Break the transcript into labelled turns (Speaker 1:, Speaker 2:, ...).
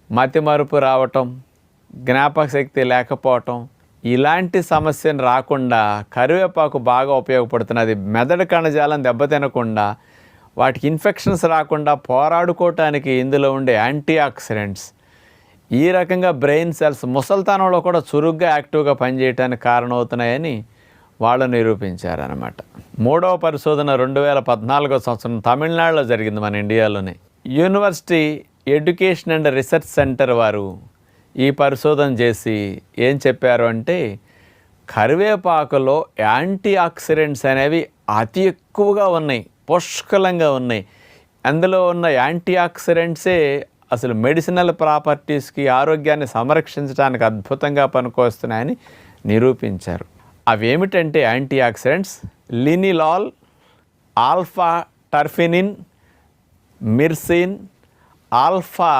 Speaker 1: మతిమరుపు రావటం, జ్ఞాపక శక్తి లేకపోవటం, ఇలాంటి సమస్యను రాకుండా కరివేపాకు బాగా ఉపయోగపడుతున్నది. మెదడు కణజాలం దెబ్బతినకుండా, వాటికి ఇన్ఫెక్షన్స్ రాకుండా పోరాడుకోవటానికి ఇందులో ఉండే యాంటీ ఆక్సిడెంట్స్ ఈ రకంగా బ్రెయిన్ సెల్స్ ముసల్తనంలో కూడా చురుగ్గా యాక్టివ్గా పనిచేయడానికి కారణమవుతున్నాయని వాళ్ళు నిరూపించారనమాట. మూడవ పరిశోధన 2014 సంవత్సరం తమిళనాడులో జరిగింది, మన ఇండియాలోనే. University education and research centre వారు ఈ పరిశోధన చేసి ఏం చెప్పారు అంటే, కరివేపాకులో యాంటీ ఆక్సిడెంట్స్ అనేవి అతి ఎక్కువగా ఉన్నాయి, పుష్కలంగా ఉన్నాయి. అందులో ఉన్న యాంటీ ఆక్సిడెంట్సే అసలు మెడిసినల్ ప్రాపర్టీస్కి, ఆరోగ్యాన్ని సంరక్షించడానికి అద్భుతంగా పనికొస్తున్నాయని నిరూపించారు. అవేమిటంటే యాంటీ ఆక్సిడెంట్స్ లినిలాల్, ఆల్ఫా టర్ఫినిన్, మిర్సిన్, ఆల్ఫా